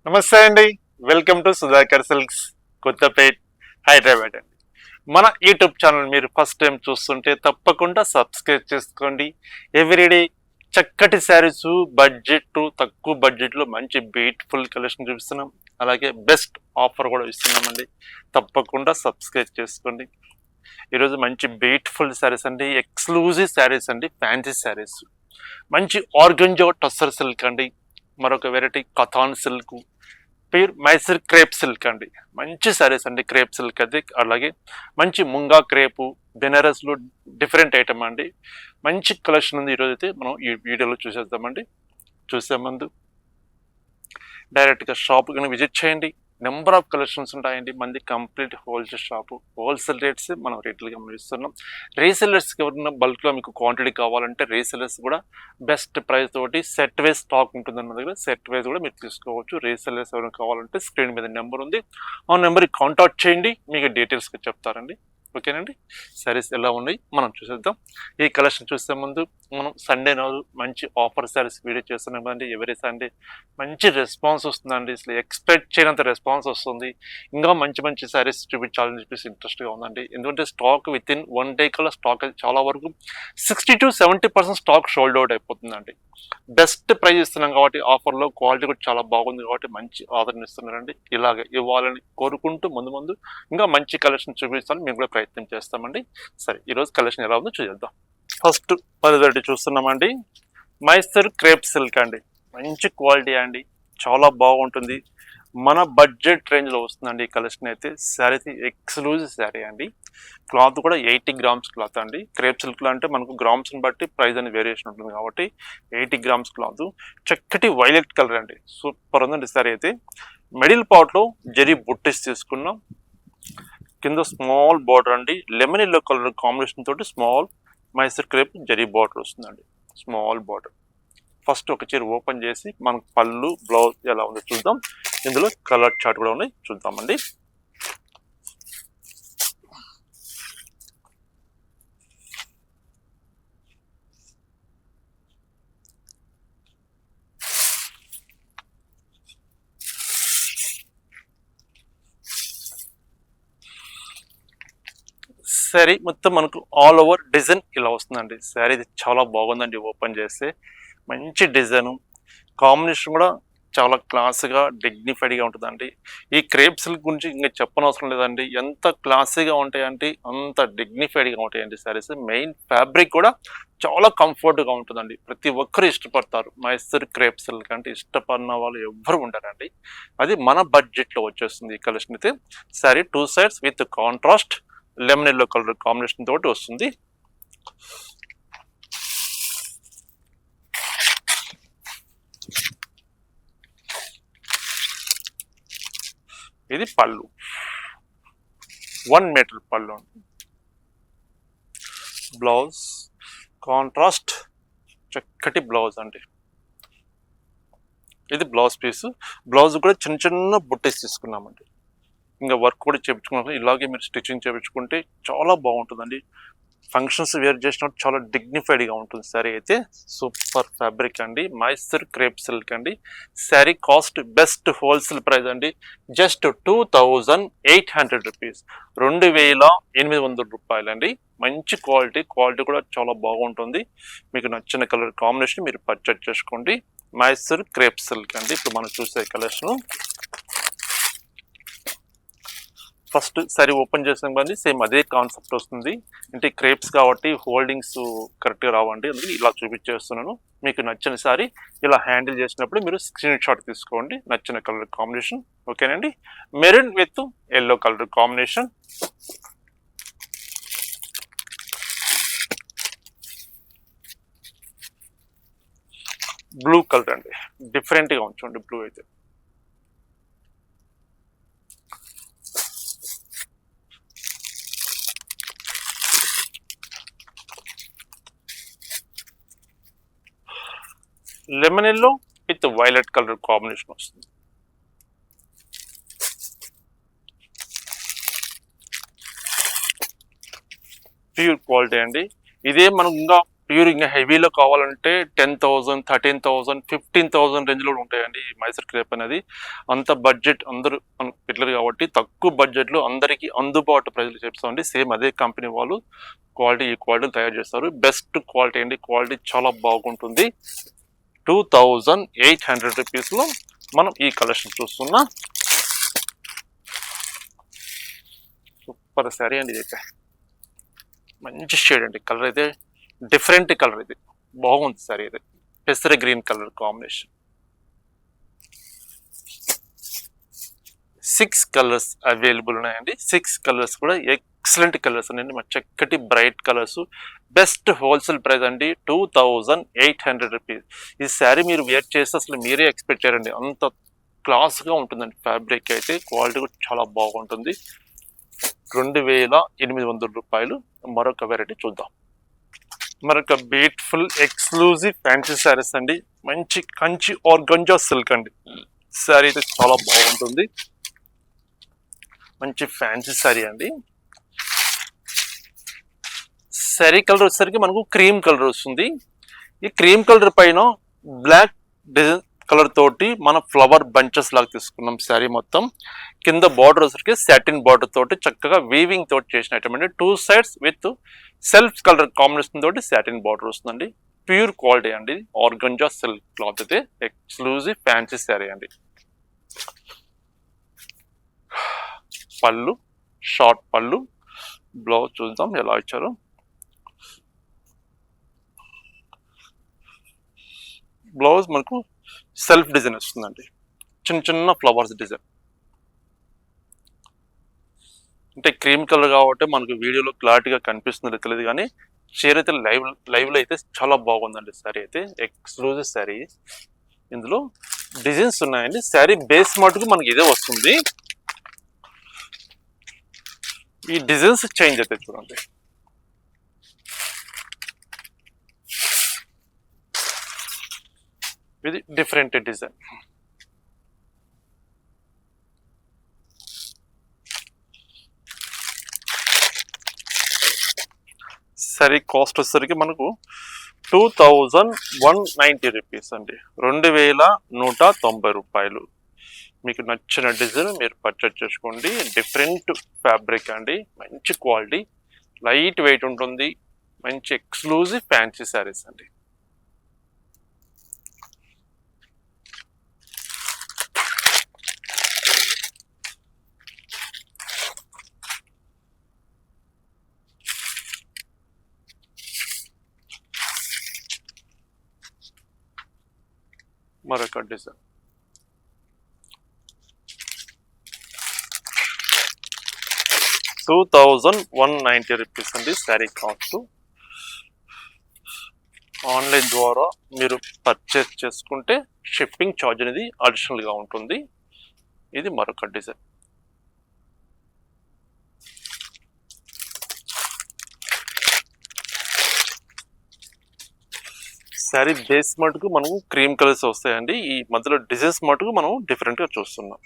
నమస్తే అండి. Welcome to Sudhakar silks, Kothapet, Hyderabad అండి. మన యూట్యూబ్ ఛానల్ మీరు ఫస్ట్ టైం చూస్తుంటే తప్పకుండా సబ్స్క్రైబ్ చేసుకోండి. ఎవ్రీడే చక్కటి శారీస్, బడ్జెట్, తక్కువ బడ్జెట్లో మంచి బ్యూటిఫుల్ కలెక్షన్ చూపిస్తున్నాం. అలాగే బెస్ట్ ఆఫర్ కూడా ఇస్తున్నామండి. తప్పకుండా సబ్స్క్రైబ్ చేసుకోండి. ఈరోజు మంచి బ్యూటిఫుల్ శారీస్ అండి, ఎక్స్క్లూజివ్ శారీస్ అండి, ఫ్యాన్సీ శారీస్. మంచి ఆర్గంజో టస్సర్ సిల్క్ అండి, మరొక variety katan silk, pure Mysore crepe silk అండి. మంచి సారీస్ అండి, క్రేప్ సిల్క్ అది. అలాగే మంచి ముంగా క్రేపు, బెనారస్లో డిఫరెంట్ ఐటమ్ అండి. మంచి కలెక్షన్ ఉంది. ఈరోజు అయితే మనం ఈ వీడియోలో చూసేద్దామండి. చూసే ముందు డైరెక్ట్గా షాప్ కానీ విజిట్ చేయండి. నెంబర్ ఆఫ్ కలెక్షన్స్ ఉంటాయండి. మంది complete wholesale shop, wholesale rates మనం రేట్లుగా ఇస్తున్నాం. రీసెల్లర్స్కి ఎవరైనా బల్క్లో మీకు క్వాంటిటీ కావాలంటే రీసెల్లర్స్ కూడా బెస్ట్ ప్రైస్ తోటి సెట్ వైజ్ స్టాక్ ఉంటుంది మన దగ్గర. సెట్ వైజ్ కూడా మీరు తీసుకోవచ్చు. రీసెల్లర్స్ ఎవరైనా కావాలంటే స్క్రీన్ మీద నెంబర్ ఉంది, ఆ నెంబర్కి కాంటాక్ట్ చేయండి, మీకు డీటెయిల్స్గా చెప్తారండి. ఓకేనండి. సారీస్ ఎలా ఉన్నాయి మనం చూసేద్దాం. ఈ కలెక్షన్ చూసే ముందు మనం సండే రోజు మంచి ఆఫర్ సారీస్ వీడియో చేస్తున్నాం కదండి. ఎవరీ సండే మంచి రెస్పాన్స్ వస్తుందండి. అసలు ఎక్స్పెక్ట్ చేయనంత రెస్పాన్స్ వస్తుంది. ఇంకా మంచి మంచి సారీస్ చూపించాలని చెప్పేసి ఇంట్రెస్ట్గా ఉందండి. ఎందుకంటే స్టాక్ విత్ ఇన్ 1 డే కల్లా స్టాక్ చాలా వరకు 60 to 70% స్టాక్ షోల్డ్ అవుట్ అయిపోతుందండి. బెస్ట్ ప్రైస్ ఇస్తున్నాం కాబట్టి ఆఫర్లో క్వాలిటీ కూడా చాలా బాగుంది కాబట్టి మంచి ఆదరణ ఇస్తున్నారండి. ఇలాగే ఇవ్వాలని కోరుకుంటూ ముందు ముందు ఇంకా మంచి కలెక్షన్ చూపించాలని మేము కూడా ప్రయత్నం చేస్తామండి. సరే, ఈరోజు కలెక్షన్ ఎలా ఉందో చూద్దాం. ఫస్ట్ పదిదటి చూస్తున్నామండి, మైసూర్ క్రేప్ సిల్క్ అండి. మంచి క్వాలిటీ అండి, చాలా బాగుంటుంది. మన బడ్జెట్ రేంజ్లో వస్తుందండి ఈ కలెక్షన్ అయితే. శారీ ఎక్స్క్లూజివ్ శారీ అండి. క్లాత్ కూడా 80 గ్రామ్స్ క్లాత్ అండి. క్రేప్ సిల్క్లో అంటే మనకు గ్రామ్స్ని బట్టి ప్రైస్ అనేది వేరియేషన్ ఉంటుంది కాబట్టి 80 గ్రామ్స్ క్లాత్. చక్కటి వైలెట్ కలర్ అండి, సూపర్ ఉందండి శారీ అయితే. మిడిల్ పార్ట్లో జరీ బుట్టిస్ తీసుకున్నాం. కింద స్మాల్ బార్డర్ అండి, లెమన్ ఎల్లో కలర్ కాంబినేషన్ తోటి small Mysore crepe zari border వస్తుందండి, స్మాల్ బార్డర్. ఫస్ట్ ఒక చీర ఓపెన్ చేసి మనకు పళ్ళు బ్లౌజ్ ఎలా ఉందో చూద్దాం. ఇందులో కలర్ చార్ట్ కూడా ఉన్నాయి, చూద్దామండి. శారీ మొత్తం మనకు ఆల్ ఓవర్ డిజైన్ ఇలా వస్తుందండి. శారీ చాలా బాగుందండి. ఓపెన్ చేస్తే మంచి డిజైన్, కాంబినేషన్ కూడా చాలా క్లాస్గా డిగ్నిఫైడ్గా ఉంటుందండి. ఈ క్రేప్ సిల్క్ గురించి ఇంకా చెప్పనవసరం లేదండి. ఎంత క్లాసీగా ఉంటాయంటే అంత డిగ్నిఫైడ్గా ఉంటాయండి శారీస్. మెయిన్ ఫ్యాబ్రిక్ కూడా చాలా కంఫర్ట్గా ఉంటుందండి. ప్రతి ఒక్కరు ఇష్టపడతారు. మైసూర్ క్రేప్ సిల్క్ అంటే ఇష్టపడిన వాళ్ళు ఎవ్వరు ఉండరండి. అది మన బడ్జెట్లో వచ్చేస్తుంది ఈ కలెక్షన్ అయితే. Sari 2 sides with contrast lemon yellow colour combination తోటి వస్తుంది. ఇది పళ్ళు, 1 మీటర్ పళ్ళు. బ్లౌజ్ కాంట్రాస్ట్ చక్కటి బ్లౌజ్ అండి. ఇది బ్లౌజ్ పీస్. బ్లౌజ్ కూడా చిన్న చిన్న బుట్టేసి తీసుకున్నామండి. ఇంకా వర్క్ కూడా చేయించుకున్నాం. ఇలాగే మీరు స్టిచ్చింగ్ చేయించుకుంటే చాలా బాగుంటుందండి. ఫంక్షన్స్ వేర్ చేసినట్టు చాలా డిగ్నిఫైడ్గా ఉంటుంది శారీ అయితే. సూపర్ ఫ్యాబ్రిక్ అండి, మైసూర్ క్రేప్ సిల్క్ అండి. Sari cost best wholesale price అండి, జస్ట్ 2800 రూపీస్, 2800 రూపాయలండి. మంచి క్వాలిటీ కూడా చాలా బాగుంటుంది. మీకు నచ్చిన కలర్ కాంబినేషన్ మీరు పర్చేజ్ చేసుకోండి. మైసూర్ క్రేప్ సిల్క్ అండి. ఇప్పుడు మనం చూసే కలెక్షన్ ఫస్ట్ సారీ ఓపెన్ చేసాం కానీ సేమ్ అదే కాన్సెప్ట్ వస్తుంది. అంటే క్రేప్స్ కాబట్టి హోల్డింగ్స్ కరెక్ట్గా రావండి, అందుకే ఇలా చూపించేస్తున్నాను. మీకు నచ్చిన సారీ ఇలా హ్యాండిల్ చేసినప్పుడు మీరు స్క్రీన్ షాట్ తీసుకోండి. నచ్చిన కలర్ కాంబినేషన్ ఓకేనండి. Maroon with yellow colour combination. Blue colour అండి, డిఫరెంట్గా ఉంచండి బ్లూ అయితే. Lemon yellow with violet colour combination వస్తుంది. ప్యూర్ క్వాలిటీ అండి. ఇదే మనం ఇంకా ప్యూర్ ఇంకా హెవీలో కావాలంటే 10,000, 13,000, 15,000 రేంజ్లో ఉంటాయండి ఈ మైసూర్ క్రేప్ అనేది. అంత బడ్జెట్ అందరూ మనకు పెట్టలేరు కాబట్టి తక్కువ బడ్జెట్లో అందరికీ అందుబాటు ప్రైజ్లు చెప్తామండి. సేమ్ అదే కంపెనీ వాళ్ళు ఈ క్వాలిటీలు తయారు చేస్తారు. బెస్ట్ క్వాలిటీ అండి, క్వాలిటీ చాలా బాగుంటుంది. 2,800 రూపీస్లో మనం ఈ కలెక్షన్ చూస్తున్నా. సూపర్ శారీ అండి, ఇదైతే మంచి షేడ్ అండి. కలర్ అయితే డిఫరెంట్ కలర్, ఇది బాగుంది సారీ. ఇది పెసర green colour combination. 6 colours available ఉన్నాయండి. 6 కలర్స్ కూడా ఎక్సలెంట్ కలర్స్ ఉన్నాయండి, మన చక్కటి bright colours. Best wholesale price అండి, 2,800 రూపీస్. ఈ శారీ మీరు వేర్ చేస్తే అసలు మీరే ఎక్స్పెక్ట్ చేయండి, అంత క్లాస్గా ఉంటుందండి. ఫ్యాబ్రిక్ అయితే క్వాలిటీ కూడా చాలా బాగుంటుంది. 2,800 రూపాయలు. మరొక వెరైటీ చూద్దాం. మరొక బ్యూటిఫుల్ ఎక్స్క్లూజివ్ ఫ్యాన్సీ శారీస్ అండి. మంచి కంచి ఆర్గంజా సిల్క్ అండి. శారీ అయితే చాలా బాగుంటుంది, మంచి ఫ్యాన్సీ శారీ అండి. శారీ కలర్ వచ్చేసరికి మనకు క్రీమ్ కలర్ వస్తుంది. ఈ క్రీమ్ కలర్ పైన బ్లాక్ డిజైన్ కలర్ తోటి మన ఫ్లవర్ బంచెస్ లాగా తీసుకున్నాం శారీ మొత్తం. కింద బార్డర్ వచ్చరికి సాటిన్ బార్డర్ తోటి చక్కగా వీవింగ్ తోటి చేసిన ఐటమ్ అండి. 2 sides with self colour combination తోటి సాటిన్ బార్డర్ వస్తుందండి. ప్యూర్ క్వాలిటీ అండి, ఆర్గంజా సిల్క్ క్లాత్ అయితే ఎక్స్క్లూజివ్ ఫ్యాన్సీ శారీ అండి. పళ్ళు షార్ట్ పళ్ళు, బ్లౌజ్ చూద్దాం ఎలా ఇచ్చారు. బ్లౌజ్ మనకు సెల్ఫ్ డిజైన్ వస్తుందండి, చిన్న చిన్న ఫ్లవర్స్ డిజైన్. అంటే క్రీమ్ కలర్ కాబట్టి మనకు వీడియోలో క్లారిటీగా కనిపిస్తుంది తెలియదు, కానీ చీర అయితే లైవ్లో అయితే చాలా బాగుందండి. శారీ అయితే ఎక్స్క్లూజివ్ శారీ. ఇందులో డిజైన్స్ ఉన్నాయండి. శారీ బేస్ మటుకు మనకి ఇదే వస్తుంది, ఈ డిజైన్స్ చేంజ్ అయితే చూడండి. ఇది డిఫరెంట్ డిజైన్. సరే కాస్ట్ వచ్చేసరికి మనకు 2,190 రూపీస్ అండి, 2,190 రూపాయలు. మీకు నచ్చిన డిజైన్ మీరు పర్చేజ్ చేసుకోండి. డిఫరెంట్ ఫ్యాబ్రిక్ అండి, మంచి క్వాలిటీ, లైట్ వెయిట్ ఉంటుంది, మంచి ఎక్స్క్లూజివ్ ఫ్యాన్సీ శారీస్ అండి. మరొక డిజైన్. $2,190 రూపీస్ అండి శారీ కాస్ట్. ఆన్లైన్ ద్వారా మీరు పర్చేస్ చేసుకుంటే షిప్పింగ్ ఛార్జ్ అనేది అడిషనల్గా ఉంటుంది. ఇది మరొక డిజైన్. శారీ బేస్ మటుకు మనము క్రీమ్ కలర్స్ వస్తాయండి. ఈ మధ్యలో డిజైన్స్ మటుకు మనం డిఫరెంట్గా చూస్తున్నాం.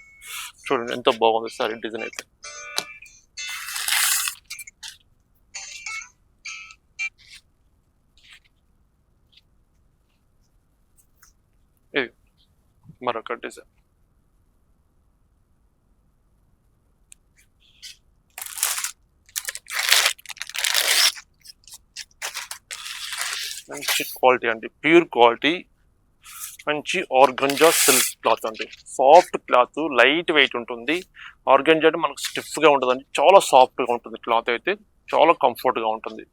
చూడండి ఎంత బాగుంది శారీ డిజైన్ అయితే. ఇది మరొక డిజైన్. మంచి క్వాలిటీ అండి, ప్యూర్ క్వాలిటీ, మంచి ఆర్గంజా సిల్క్ క్లాత్ అండి. సాఫ్ట్ క్లాత్, లైట్ వెయిట్ ఉంటుంది. ఆర్గంజా అంటే మనకు స్టిఫ్గా ఉంటుందండి, చాలా సాఫ్ట్గా ఉంటుంది. క్లాత్ అయితే చాలా కంఫర్ట్గా ఉంటుంది.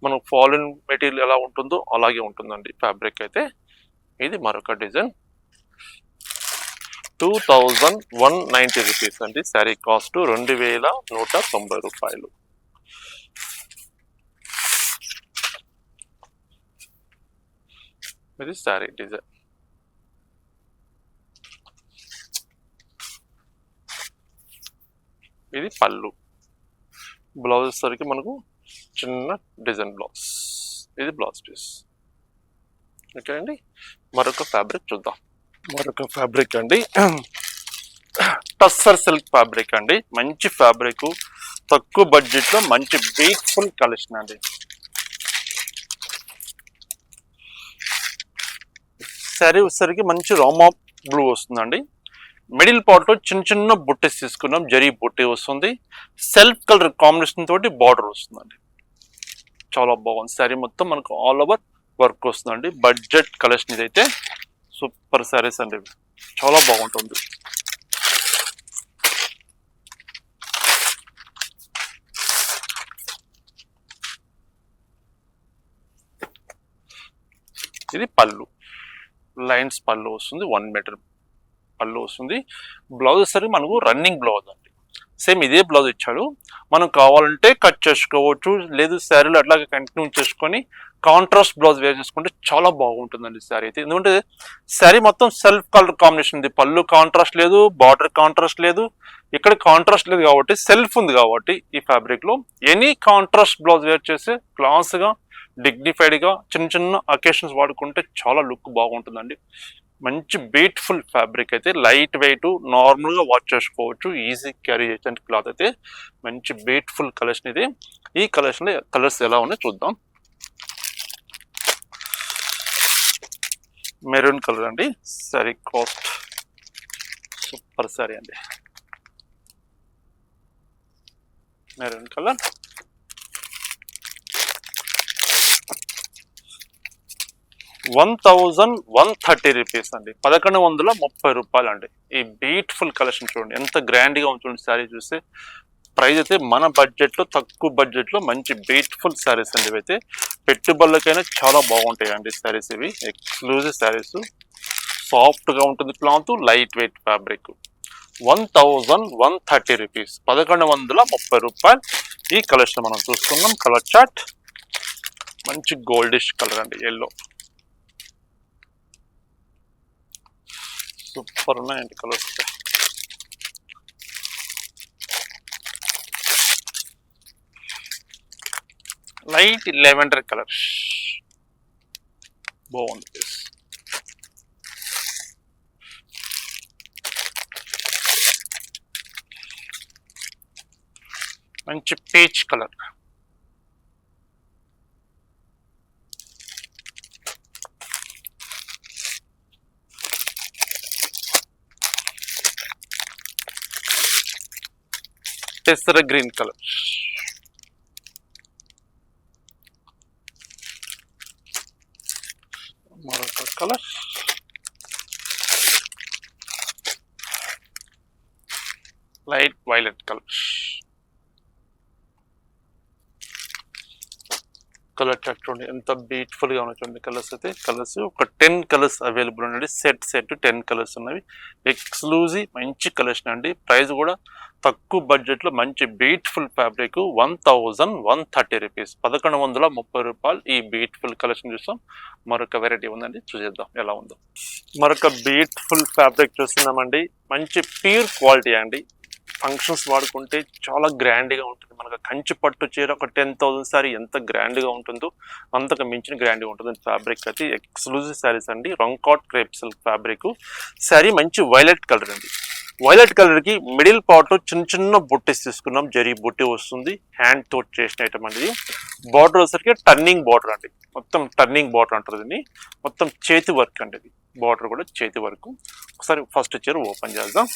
మనకు ఫాలిన్ మెటీరియల్ ఎలా ఉంటుందో అలాగే ఉంటుందండి ఫ్యాబ్రిక్ అయితే. ఇది మరొక డిజైన్. 2,190 రూపీస్ అండి శారీ కాస్ట్, 2,190 రూపాయలు. ఇది శారీ డిజైన్. ఇది పళ్ళు. బ్లౌజ్ వచ్చేసరికి మనకు చిన్న డిజైన్ బ్లౌజ్. ఇది బ్లౌజ్ పీస్. ఓకే అండి, మరొక ఫ్యాబ్రిక్ చూద్దాం. మరొక ఫ్యాబ్రిక్ అండి, టస్సర్ సిల్క్ ఫ్యాబ్రిక్ అండి. మంచి ఫ్యాబ్రిక్, తక్కువ బడ్జెట్లో మంచి బ్యూటిఫుల్ కలెక్షన్ అండి. శారీ వచ్చేసరికి మంచి రామా బ్లూ వస్తుందండి. మిడిల్ పార్ట్ లో చిన్న చిన్న బుట్టెస్ తీసుకున్నాం, జరీ బుట్టే వస్తుంది. సెల్ఫ్ కలర్ కాంబినేషన్ తోటి బార్డర్ వస్తుందండి. చాలా బాగుంది. శారీ మొత్తం మనకు ఆల్ ఓవర్ వర్క్ వస్తుందండి. బడ్జెట్ కలెక్షన్ ఇదైతే సూపర్ శారీస్ అండి, చాలా బాగుంటుంది. ఇది పళ్ళు, లైన్స్ పళ్ళు వస్తుంది, 1 మీటర్ పళ్ళు వస్తుంది. బ్లౌజ్ వచ్చేసరికి మనకు రన్నింగ్ బ్లౌజ్ అండి. సేమ్ ఇదే బ్లౌజ్ ఇచ్చాడు, మనం కావాలంటే కట్ చేసుకోవచ్చు, లేదు శారీలో అట్లాగే కంటిన్యూ చేసుకొని కాంట్రాస్ట్ బ్లౌజ్ వేర్ చేసుకుంటే చాలా బాగుంటుందండి శారీ అయితే. ఎందుకంటే శారీ మొత్తం సెల్ఫ్ కలర్ కాంబినేషన్ ఉంది, పళ్ళు కాంట్రాస్ట్ లేదు, బార్డర్ కాంట్రాస్ట్ లేదు, ఇక్కడ కాంట్రాస్ట్ లేదు కాబట్టి సెల్ఫ్ ఉంది కాబట్టి ఈ ఫ్యాబ్రిక్ లో ఎనీ కాంట్రాస్ట్ బ్లౌజ్ వేర్ చేసి క్లాస్ గా డిగ్నిఫైడ్ గా చిన్న చిన్న అకేషన్స్ వాడుకుంటే చాలా లుక్ బాగుంటుందండి. మంచి బ్యూటిఫుల్ ఫ్యాబ్రిక్ అయితే, లైట్ వెయిట్, నార్మల్ గా వాష్ చేసుకోవచ్చు, ఈజీ క్యారీ చేసే క్లాత్ అయితే మంచి బ్యూటిఫుల్ కలెక్షన్ ఇది. ఈ కలెక్షన్ లో కలర్స్ ఎలా ఉన్నాయో చూద్దాం. మెరూన్ కలర్ అండి, సారీ కాస్ట్ సూపర్ సారీ అండి. మెరూన్ కలర్ 1130 రూపీస్ అండి, 1130 రూపాయలు అండి. ఈ బ్యూటిఫుల్ కలెక్షన్ చూడండి ఎంత గ్రాండ్ గా ఉంటుంది శారీ చూస్తే. ప్రైస్ అయితే మన బడ్జెట్ లో, తక్కువ బడ్జెట్ లో మంచి బ్యూటిఫుల్ శారీస్ అండి. ఇవైతే పెట్టుబడులకైనా చాలా బాగుంటాయి అండి శారీస్. ఇవి ఎక్స్క్లూజివ్ శారీస్, సాఫ్ట్ గా ఉంటుంది cloth, light weight fabric. 1130 rupees, 1130 రూపాయలు. ఈ కలెక్షన్ మనం చూసుకుందాం. కలర్ చార్ట్ మంచి గోల్డిష్ కలర్ అండి, ఎల్లో సూపర్ ఉన్నాయండి కలర్స్. లైట్ లెవెండర్ కలర్ బాగుంది. మంచి పీచ్ కలర్, పెసర గ్రీన్ కలర్, మరొక colour light violet colour. Colour chart చూడండి ఎంత బ్యూటిఫుల్ గా ఉన్నాయి చూడండి కలర్స్ అయితే. కలర్స్ ఒక 10 కలర్స్ అవైలబుల్ ఉన్నాయి, సెట్ 10 కలర్స్ ఉన్నవి. ఎక్స్క్లూజివ్ మంచి కలెక్షన్ అండి. ప్రైస్ కూడా తక్కువ బడ్జెట్ లో మంచి బ్యూటిఫుల్ ఫ్యాబ్రిక్. 1130 రూపీస్, 1130 రూపాయలు. ఈ బ్యూటిఫుల్ కలెక్షన్ చూస్తాం. మరొక వెరైటీ ఉందండి, చూసేద్దాం ఎలా ఉందో. మరొక బ్యూటిఫుల్ ఫ్యాబ్రిక్ చూస్తున్నామండి, మంచి ప్యూర్ క్వాలిటీ అండి. ఫంక్షన్స్ వాడుకుంటే చాలా గ్రాండ్ గా ఉంటుంది. మనకు కంచి పట్టు చీర ఒక 10,000 సారీ ఎంత గ్రాండ్ గా ఉంటుందో అంతకు మించిన గ్రాండ్ గా ఉంటుంది. ఫ్యాబ్రిక్ అయితే ఎక్స్క్లూజివ్ శారీస్ అండి. రంకాట్ క్రేప్ సిల్క్ ఫ్యాబ్రిక్. శారీ మంచి వైలెట్ కలర్ అండి. వైలెట్ కలర్ కి మిడిల్ పార్ట్ లో చిన్న చిన్న బుట్టెస్ తీసుకున్నాం, జరీ బుట్టి వస్తుంది, హ్యాండ్ తో చేసిన ఐటమ్ అండి. బార్డర్ వచ్చేసరికి టర్నింగ్ బార్డర్ అండి, మొత్తం టర్నింగ్ బార్డర్ అంటారు దీన్ని. మొత్తం చేతి వర్క్ అండి, ఇది బార్డర్ కూడా చేతి వర్క్. ఒకసారి ఫస్ట్ చీర ఓపెన్ చేద్దాం.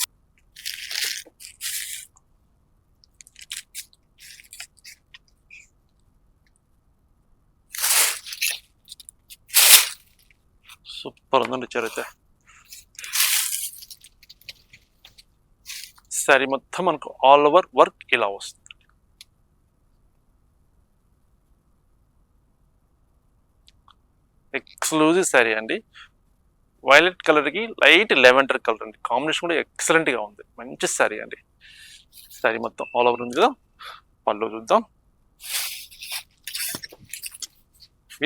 సూపర్ ఉందండి చీర అయితే. శారీ మొత్తం మనకు ఆల్ ఓవర్ వర్క్ ఇలా వస్తుంది. ఎక్స్క్లూజివ్ శారీ అండి. వైలెట్ కలర్ కి లైట్ లెవెండర్ కలర్ అండి, కాంబినేషన్ కూడా ఎక్సలెంట్ గా ఉంది. మంచి శారీ అండి. శారీ మొత్తం ఆల్ ఓవర్ ఉంది కదా. పళ్ళు చూద్దాం.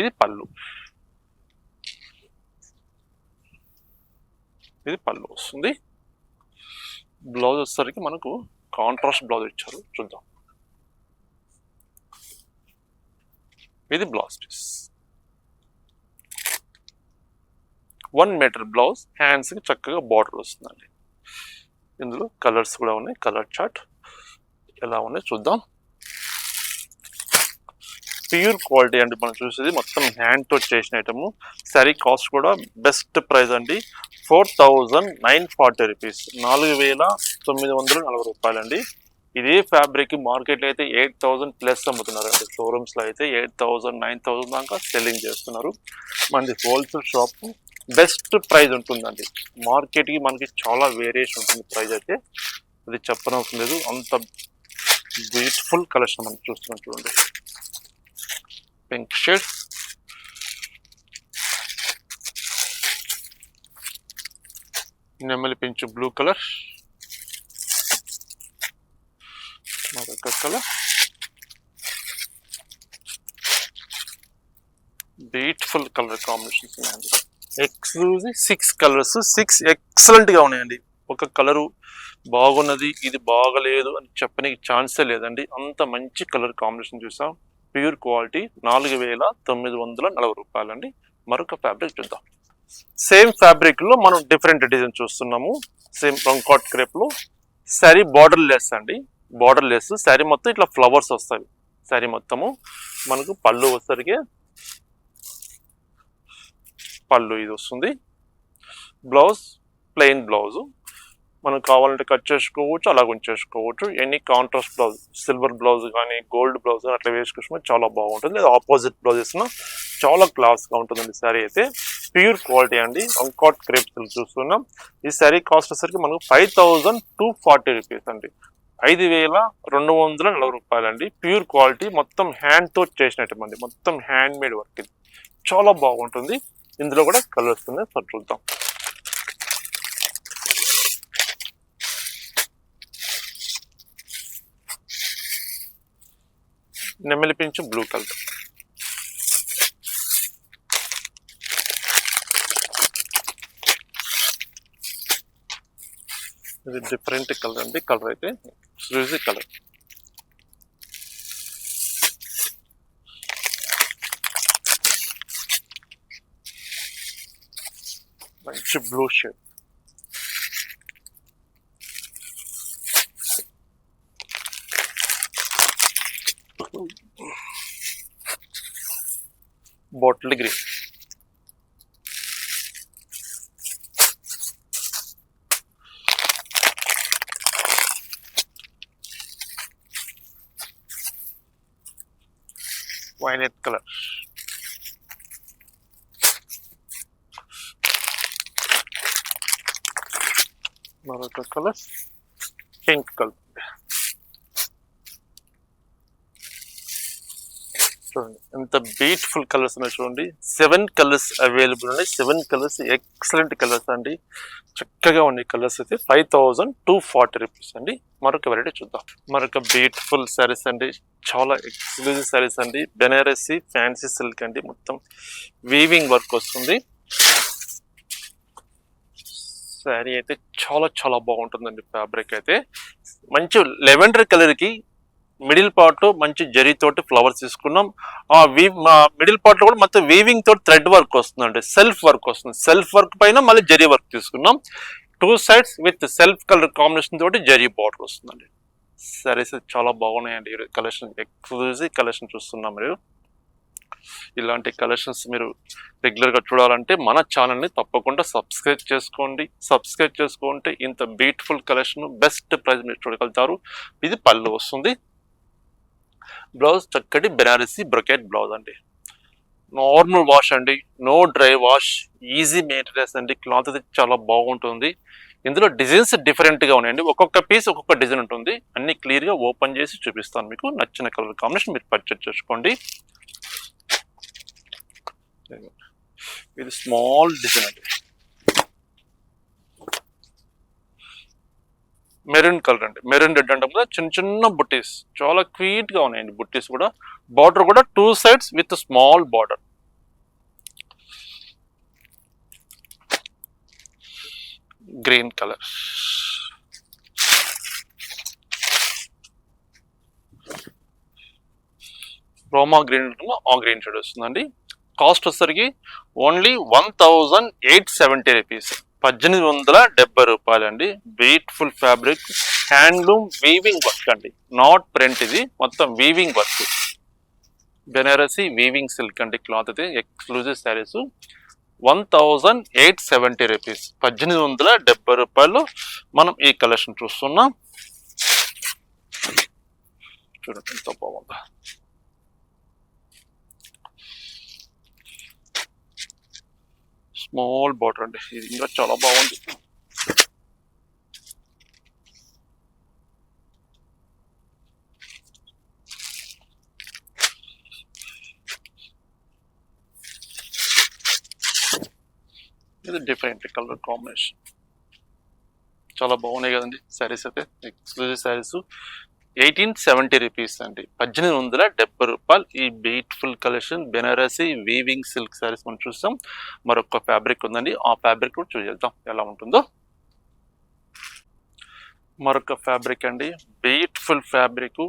ఇది పళ్ళు, ఇది పళ్ళు వస్తుంది. బ్లౌజ్ వచ్చేసరికి మనకు కాంట్రాస్ట్ బ్లౌజ్ ఇచ్చారు, చూద్దాం. ఇది blouse piece, 1 metre blouse. Hands కి చక్కగా బార్డర్ వస్తుందండి. ఇందులో కలర్స్ కూడా ఉన్నాయి. కలర్ చార్ట్ ఎలా ఉన్నాయి చూద్దాం. ప్యూర్ క్వాలిటీ అండి. మనం చూసేది మొత్తం హ్యాండ్ తో చేసిన ఐటమ్. సారీ కాస్ట్ కూడా బెస్ట్ ప్రైస్ అండి, 4940 రూపీస్, 4940 రూపాయలండి. ఇదే ఫ్యాబ్రిక్ మార్కెట్లో అయితే 8000 ప్లస్ అమ్ముతున్నారండి. షోరూమ్స్లో అయితే 8000 9000 దాకా సెల్లింగ్ చేస్తున్నారు. మనది హోల్సేల్ షాప్, బెస్ట్ ప్రైస్ ఉంటుందండి. మార్కెట్కి మనకి చాలా వేరియేషన్ ఉంటుంది ప్రైస్ అయితే, అది చెప్పనవసరం లేదు. అంత బ్యూటిఫుల్ కలెక్షన్ మనం చూస్తున్నాం చూడండి. పింక్ షేడ్, నెమలి పించు బ్లూ కలర్, మరొక కలర్, బ్యూటిఫుల్ కలర్ కాంబినేషన్స్ ఉన్నాయండి. ఎక్స్క్లూజివ్ 6 కలర్స్, 6 ఎక్సలెంట్ గా ఉన్నాయండి. ఒక కలరు బాగున్నది, ఇది బాగలేదు అని చెప్పడానికి ఛాన్సే లేదండి. అంత మంచి కలర్ కాంబినేషన్ చూసాం. ప్యూర్ క్వాలిటీ, 4940 రూపాయలండి. మరొక ఫ్యాబ్రిక్ చూద్దాం. సేమ్ ఫ్యాబ్రిక్ లో మనం డిఫరెంట్ డిజైన్ చూస్తున్నాము. సేమ్ రంకాట్ క్రేప్ లో శారీ బార్డర్ లెస్ అండి. బార్డర్ లెస్ శారీ మొత్తం ఇట్లా ఫ్లవర్స్ వస్తాయి. శారీ మొత్తము మనకు పళ్ళు వచ్చేసరికి పళ్ళు ఇది వస్తుంది. బ్లౌజ్ ప్లెయిన్ బ్లౌజ్, మనకు కావాలంటే కట్ చేసుకోవచ్చు, అలా ఉంచేసుకోవచ్చు. Any contrast blouse, silver blouse కానీ గోల్డ్ బ్లౌజ్ అట్లా వేసుకుంటే చాలా బాగుంటుంది. లేదా ఆపోజిట్ బ్లౌజ్ వేసినా చాలా క్లాస్గా ఉంటుందండి. శారీ అయితే ప్యూర్ క్వాలిటీ అండి. అంకాట్ క్రేప్ చూస్తున్నాం. ఈ శారీ కాస్ట్ వచ్చేసరికి మనకు 5240 రూపీస్ అండి, 5240 రూపాయలండి. ప్యూర్ క్వాలిటీ, మొత్తం హ్యాండ్తో చేసినట్టు, మొత్తం హ్యాండ్ మేడ్ వర్క్. ఇది చాలా బాగుంటుంది. ఇందులో కూడా కలర్స్ ఉన్నాయి, సార్ చూద్దాం. నెమలి పించు బ్లూ కలర్, ఇది డిఫరెంట్ కలర్ అండి. కలర్ అయితే ఫ్రూజీ కలర్, మంచి blue shade, bottle green, violet colour, మరొక కలర్ పింక్ కలర్. చూడండి ఎంత బ్యూటిఫుల్ కలర్స్ ఉన్నాయి చూడండి. 7 కలర్స్ అవైలబుల్ ఉన్నాయి. 7 కలర్స్ ఎక్సలెంట్ కలర్స్ అండి, చక్కగా ఉన్నాయి కలర్స్ అయితే. 5240 రూపీస్ అండి. మరొక వెరైటీ చూద్దాం. మరొక బ్యూటిఫుల్ శారీస్ అండి, చాలా ఎక్స్క్లూజివ్ శారీస్ అండి. బెనారసి ఫ్యాన్సీ సిల్క్ అండి, మొత్తం వీవింగ్ వర్క్ వస్తుంది. శారీ అయితే చాలా చాలా బాగుంటుందండి. ఫ్యాబ్రిక్ అయితే మంచి లెవెండర్ కలర్ కి మిడిల్ పార్ట్ లో మంచి జరీ తోటి ఫ్లవర్స్ తీసుకున్నాం. ఆ మిడిల్ పార్ట్ లో కూడా మొత్తం వీవింగ్ తోటి థ్రెడ్ వర్క్ వస్తుందండి, సెల్ఫ్ వర్క్ వస్తుంది. సెల్ఫ్ వర్క్ పైన మళ్ళీ జరీ వర్క్ తీసుకున్నాం. 2 sides with self colour combination తోటి జరీ బార్డర్ వస్తుందండి. సారీస్ చాలా బాగున్నాయండి. కలెక్షన్ ఎక్స్క్లూజివ్ కలెక్షన్ చూస్తున్నాం. మీరు ఇలాంటి కలెక్షన్స్ మీరు రెగ్యులర్గా చూడాలంటే మన ఛానల్ని తప్పకుండా సబ్స్క్రైబ్ చేసుకోండి. సబ్స్క్రైబ్ చేసుకుంటే ఇంత బ్యూటిఫుల్ కలెక్షన్ బెస్ట్ ప్రైస్ మీరు చూడగలుగుతారు. ఇది పళ్ళు వస్తుంది. బ్లౌజ్ చక్కటి బెనారసి బ్రొకెట్ బ్లౌజ్ అండి. నార్మల్ వాష్ అండి, no dry wash, easy maintenance అండి. క్లాత్ అయితే చాలా బాగుంటుంది. ఇందులో డిజైన్స్ డిఫరెంట్గా ఉన్నాయండి. ఒక్కొక్క పీస్ ఒక్కొక్క డిజైన్ ఉంటుంది. అన్ని క్లియర్గా ఓపెన్ చేసి చూపిస్తాను. మీకు నచ్చిన కలర్ కాంబినేషన్ మీరు పర్చేజ్ చేసుకోండి. ఇది స్మాల్ డిజైన్ అండి, మెరూన్ కలర్ అండి. మెరూన్ రెడ్ అంటే కూడా చిన్న చిన్న బుట్టీస్ చాలా క్యూట్ గా ఉన్నాయండి. బుట్టీస్ కూడా, బార్డర్ కూడా 2 sides with small border. Green colour, Roma green ఆ గ్రీన్ షేడ్ వస్తుందండి. కాస్ట్ వచ్చేసరికి ఓన్లీ 1870 రూపీస్, 1870 రూపాయలండి. Beautiful fabric, handloom weaving work అండి, నాట్ ప్రింట్. ఇది మొత్తం weaving work. Banarasi weaving silk అండి క్లాత్ అయితే ఎక్స్క్లూజివ్ శారీస్ 1870 రూపీస్, 1870 రూపాయలు మనం ఈ కలెక్షన్ చూస్తున్నాం. చూడండి ఎంత బాగుందా. స్మాల్ బార్డర్ అండి, ఇది ఇంకా చాలా బాగుంది. ఇది డిఫరెంట్ కలర్ కాంబినేషన్, చాలా బాగున్నాయి కదండి శారీస్ అయితే. ఎక్స్క్లూజివ్ శారీస్ 1870 రూపీస్ అండి, 1870 రూపాయలు. ఈ beautiful collection Banarasi weaving silk saris మనం చూస్తాం. మరొక ఫ్యాబ్రిక్ ఉందండి, ఆ ఫ్యాబ్రిక్ కూడా చూసేద్దాం ఎలా ఉంటుందో. మరొక ఫ్యాబ్రిక్ అండి, బ్యూటిఫుల్ ఫ్యాబ్రిక్,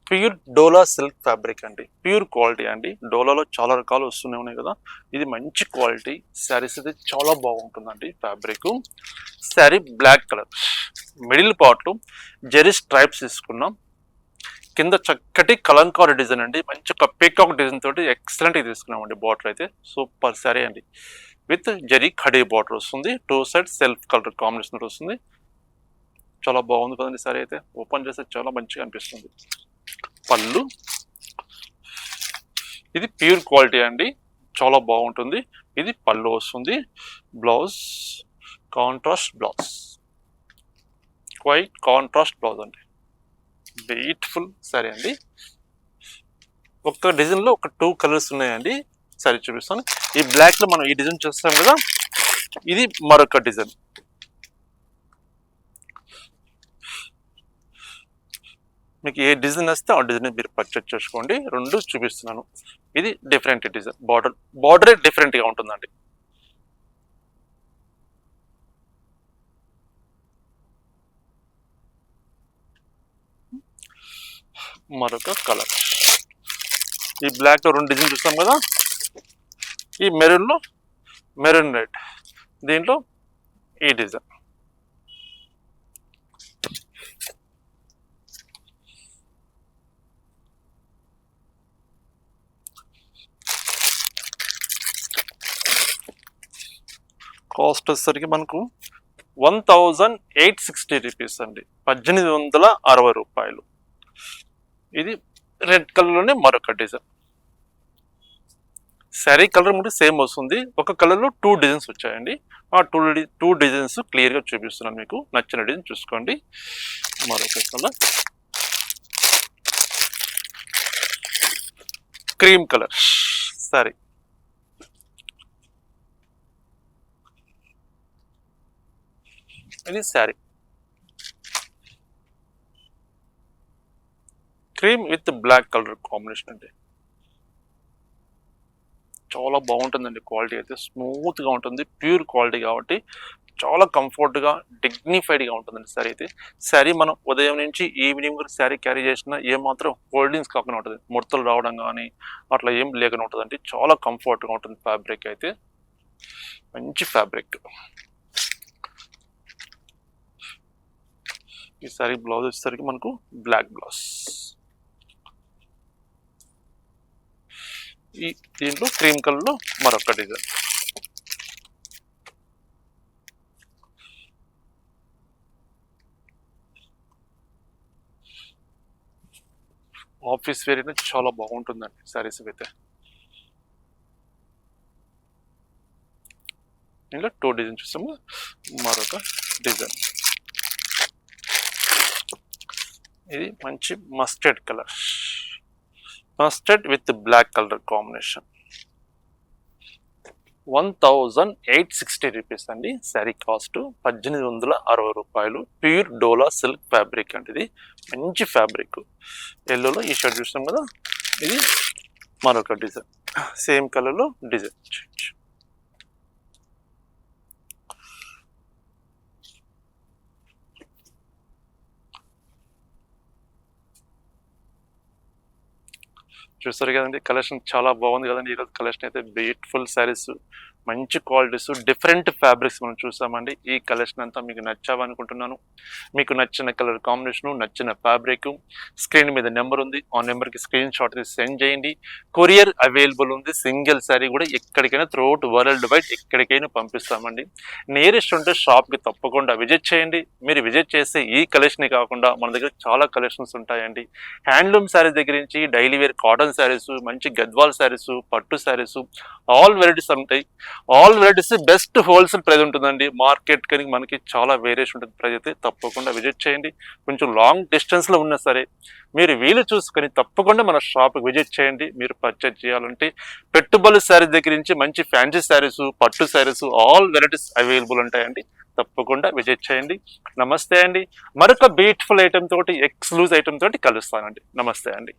ప్యూర్ డోలా సిల్క్ ఫ్యాబ్రిక్ అండి, ప్యూర్ క్వాలిటీ అండి. డోలాలో చాలా రకాలు వస్తూనే ఉన్నాయి కదా, ఇది మంచి క్వాలిటీ శారీస్ అయితే చాలా బాగుంటుందండి. Fabric sari black colour, middle part zari stripes తీసుకున్నాం, కింద చక్కటి కలంకారీ డిజైన్ అండి, మంచి ఒక పీకాక్ డిజైన్ తోటి ఎక్సలెంట్గా తీసుకున్నామండి. బార్డర్ అయితే సూపర్ శారీ అండి, విత్ జెరీ ఖడీ బార్డర్ వస్తుంది, 2 సైడ్ సెల్ఫ్ కలర్ కాంబినేషన్ వస్తుంది. చాలా బాగుంది కదండి సారీ అయితే, ఓపెన్ చేస్తే చాలా మంచిగా అనిపిస్తుంది. పళ్ళు, ఇది ప్యూర్ క్వాలిటీ అండి, చాలా బాగుంటుంది. ఇది పళ్ళు వస్తుంది. Blouse contrast blouse, quiet contrast blouse అండి, బ్యూటిఫుల్ సారీ అండి. ఒక్క డిజైన్ లో ఒక 2 కలర్స్ ఉన్నాయండి, సారీ చూపిస్తాను. ఈ బ్లాక్ లో మనం ఈ డిజైన్ చూస్తాం కదా, ఇది మరొక డిజైన్. మీకు ఏ డిజైన్ వస్తే ఆ డిజైన్ మీరు పర్చేజ్ చేసుకోండి, రెండు చూపిస్తున్నాను. ఇది డిఫరెంట్ డిజైన్, బార్డరే డిఫరెంట్గా ఉంటుందండి. మరొక కలర్, ఈ బ్లాక్ లో 2 డిజైన్ చూస్తాం కదా, ఈ మెరూన్ లో మెరూన్ రెడ్, దీంట్లో ఈ డిజైన్. కాస్ట్ వచ్చేసరికి మనకు 1860 రూపీస్ అండి, 1860 రూపాయలు. ఇది రెడ్ కలర్ లోనే మరొక డిజైన్. శారీ కలర్ కూడా సేమ్ వస్తుంది, ఒక కలర్ లో 2 డిజైన్స్ వచ్చాయండి. ఆ 2 డిజైన్స్ క్లియర్ గా చూపిస్తున్నాను, మీకు నచ్చిన డిజైన్ చూసుకోండి. మరొక కలర్ క్రీమ్ కలర్ సారీ, ఇది sari cream with black colour combination అండి, చాలా బాగుంటుందండి. క్వాలిటీ అయితే స్మూత్ గా ఉంటుంది, ప్యూర్ క్వాలిటీ కాబట్టి చాలా కంఫర్ట్ గా డిగ్నిఫైడ్ గా ఉంటుందండి శారీ అయితే. శారీ మనం ఉదయం నుంచి ఈవినింగ్ వరకు శారీ క్యారీ చేసినా ఏమాత్రం హోల్డింగ్స్ కాకుండా ఉంటుంది, ముడతలు రావడం కానీ అట్లా ఏం లేకుండా ఉంటుందండి, చాలా కంఫర్ట్ గా ఉంటుంది. ఫ్యాబ్రిక్ అయితే మంచి ఫ్యాబ్రిక్. ఈ శారీ బ్లౌజ్ వచ్చేసరికి మనకు బ్లాక్ బ్లౌజ్, ఈ దీంట్లో క్రీమ్ కలర్ లో మరొక డిజైన్. ఆఫీస్ వేర్ అయితే చాలా బాగుంటుందండి శారీస్ అయితే. ఇందులో 2 డిజైన్ చూస్తాము, మరొక డిజైన్. ఇది మంచి mustard colour, mustard with black colour combination. 1860 rupees అండి శారీ కాస్ట్, 1860 రూపాయలు. ప్యూర్ డోలా సిల్క్ ఫ్యాబ్రిక్ అంటే ఇది మంచి ఫ్యాబ్రిక్. ఎల్లోలో ఈ షర్ట్ చూస్తాం కదా, ఇది మరొక డిజైన్, సేమ్ కలర్లో డిజైన్. చూస్తారు కదండి, కలెక్షన్ చాలా బాగుంది కదండి. ఈరోజు కలెక్షన్ అయితే బ్యూటిఫుల్ శారీస్ మంచి క్వాలిటీస్, డిఫరెంట్ ఫ్యాబ్రిక్స్ మనం చూసామండి. ఈ కలెక్షన్ అంతా మీకు నచ్చావనుకుంటున్నాను. మీకు నచ్చిన కలర్ కాంబినేషను, నచ్చిన ఫ్యాబ్రిక్, స్క్రీన్ మీద నెంబర్ ఉంది. ఆ నెంబర్కి స్క్రీన్ షాట్ తీసి సెండ్ చేయండి. కొరియర్ అవైలబుల్ ఉంది. సింగిల్ శారీ కూడా ఎక్కడికైనా త్రూఅవుట్ వరల్డ్ వైడ్ ఎక్కడికైనా పంపిస్తామండి. నియరెస్ట్ ఉంటే షాప్కి తప్పకుండా విజిట్ చేయండి. మీరు విజిట్ చేస్తే ఈ కలెక్షన్ కాకుండా మన దగ్గర చాలా కలెక్షన్స్ ఉంటాయండి. హ్యాండ్లూమ్ శారీస్ దగ్గర నుంచి డైలీ వేర్ కాటన్ శారీస్, మంచి గద్వాల్ శారీస్, పట్టు శారీస్, ఆల్ వెరైటీస్ ఉంటాయి. All varieties best wholesale price ఉంటుందండి. మార్కెట్ కానీ మనకి చాలా వేరియేషన్ ఉంటుంది. ప్రైస్ అయితే తప్పకుండా విజిట్ చేయండి. కొంచెం లాంగ్ డిస్టెన్స్లో ఉన్నా సరే మీరు వీలు చూసుకొని తప్పకుండా మన షాప్కి విజిట్ చేయండి. మీరు పర్చేజ్ చేయాలంటే పెట్టుబడి శారీస్ దగ్గర నుంచి మంచి ఫ్యాన్సీ శారీస్, పట్టు శారీస్, ఆల్ వెరైటీస్ అవైలబుల్ ఉంటాయండి. తప్పకుండా విజిట్ చేయండి. నమస్తే అండి. మరొక బ్యూటిఫుల్ ఐటమ్ తోటి, ఎక్స్క్లూజివ్ ఐటమ్ తోటి కలుస్తానండి. నమస్తే అండి.